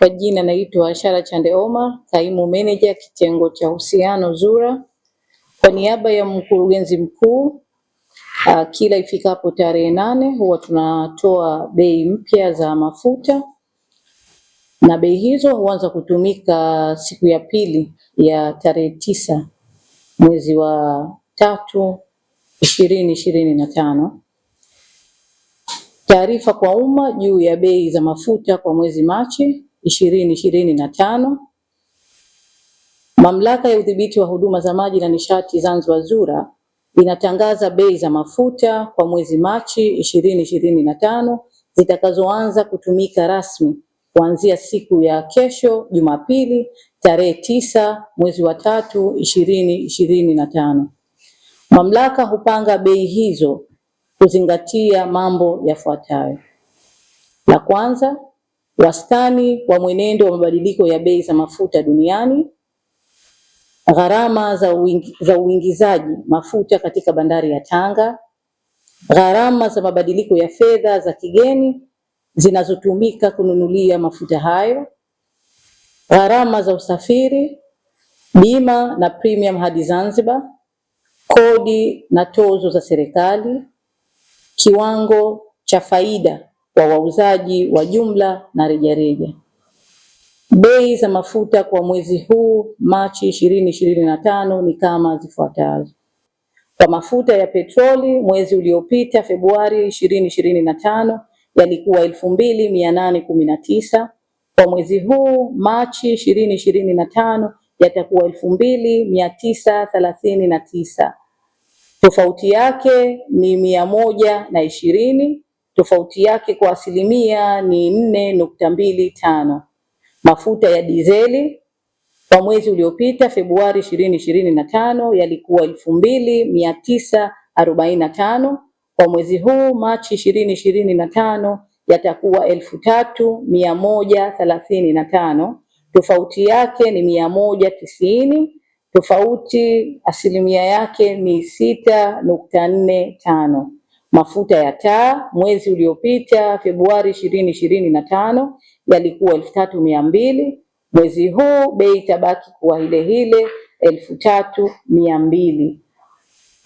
Kwa jina naitwa Ashara Chande Omar, kaimu meneja kitengo cha uhusiano ZURA. Kwa niaba ya mkurugenzi mkuu, kila ifikapo tarehe 8 huwa tunatoa bei mpya za mafuta, na bei hizo huanza kutumika siku ya pili ya tarehe 9 mwezi wa 3 2025. Taarifa kwa umma juu ya bei za mafuta kwa mwezi Machi 2025. Mamlaka ya Udhibiti wa Huduma za Maji na Nishati Zanzibar ZURA inatangaza bei za mafuta kwa mwezi Machi 2025 zitakazoanza kutumika rasmi kuanzia siku ya kesho Jumapili tarehe 9 mwezi wa 3 2025. Mamlaka hupanga bei hizo kuzingatia mambo yafuatayo. La kwanza, wastani wa mwenendo wa mabadiliko ya bei za mafuta duniani, gharama za uingizaji mafuta katika bandari ya Tanga, gharama za mabadiliko ya fedha za kigeni zinazotumika kununulia mafuta hayo, gharama za usafiri, bima na premium hadi Zanzibar, kodi na tozo za serikali, kiwango cha faida kwa wauzaji wa jumla na rejareja. Bei za mafuta kwa mwezi huu Machi 2025 ni kama zifuatazo. Kwa mafuta ya petroli mwezi uliopita Februari 2025 yalikuwa 2819. Kwa mwezi huu Machi 2025 yatakuwa 2939. Tofauti yake ni 120. Tofauti yake kwa asilimia ni 4.25. Mafuta ya dizeli kwa mwezi uliopita Februari 2025 yalikuwa 2945. Kwa mwezi huu Machi 2025 yatakuwa 3135. Tofauti yake ni 190. Tofauti asilimia yake ni 6.45. Mafuta ya taa mwezi uliopita Februari 2025 yalikuwa 3200. Mwezi huu bei itabaki kuwa ile ile 3200,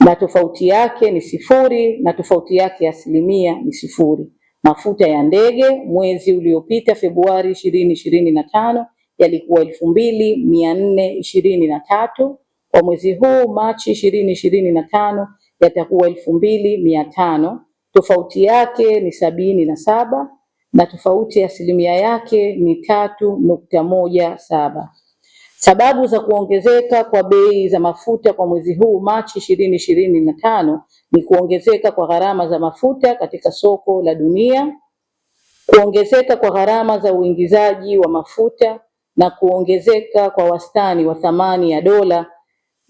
na tofauti yake ni 0, na tofauti yake asilimia ni 0. Mafuta ya ndege mwezi uliopita Februari 2025 yalikuwa 2423. Kwa mwezi huu Machi 2025 yatakuwa 2500. Tofauti yake ni 77, na tofauti ya asilimia yake ni 3.17. Sababu za kuongezeka kwa bei za mafuta kwa mwezi huu Machi 2025 ni kuongezeka kwa gharama za mafuta katika soko la dunia, kuongezeka kwa gharama za uingizaji wa mafuta na kuongezeka kwa wastani wa thamani ya dola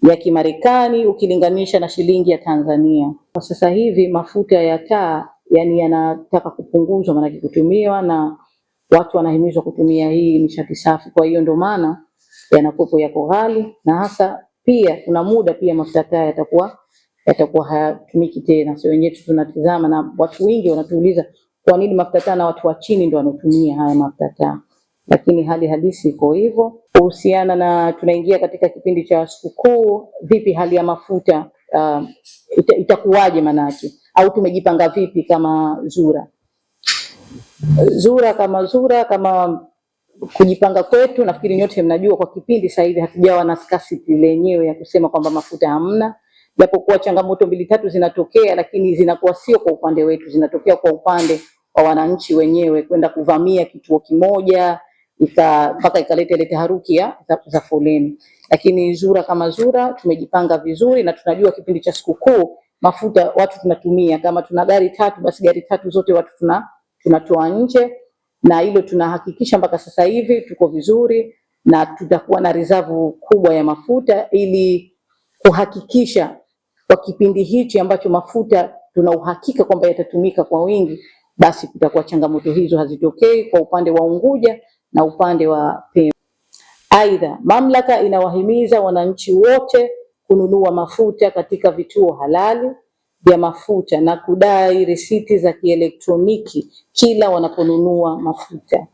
ya Kimarekani ukilinganisha na shilingi ya Tanzania. Kwa sasa hivi mafuta ya taa yanataka kupunguzwa, maana kutumiwa na watu wanahimizwa kutumia hii nishati safi. Kwa hiyo ndio maana yanakopo yako ghali, na hasa pia kuna muda pia mafuta taa yatakuwa hayatumiki tena. Sio wenyewe tunatizama, na watu wengi wanatuuliza kwa nini mafuta taa na watu wa chini ndio wanatumia haya mafuta taa, lakini hali halisi iko hivyo. Kuhusiana na tunaingia katika kipindi cha sikukuu, vipi hali ya mafuta itakuwaje manake, au tumejipanga vipi kama ZURA? Kama kujipanga kwetu, nafikiri nyote mnajua kwa kipindi sasa hivi hatujawa na scarcity lenyewe ya kusema kwamba mafuta hamna, japokuwa changamoto 2-3 zinatokea, lakini zinakuwa sio kwa upande wetu, zinatokea kwa upande wa wananchi wenyewe kwenda kuvamia kituo kimoja mpaka ikaleta taharuki za foleni. Lakini ZURA kama ZURA tumejipanga vizuri, na tunajua kipindi cha sikukuu mafuta watu tunatumia, kama tuna gari 3 basi gari 3 zote watu tunatoa nje, na hilo tunahakikisha mpaka sasa hivi tuko vizuri, na tutakuwa na reserve kubwa ya mafuta ili kuhakikisha kwa kipindi hichi ambacho mafuta tuna uhakika kwamba yatatumika kwa wingi, basi kutakuwa changamoto hizo hazitokei kwa upande wa Unguja na upande wa Pemba. Aidha, mamlaka inawahimiza wananchi wote kununua mafuta katika vituo halali vya mafuta na kudai risiti za kielektroniki kila wanaponunua mafuta.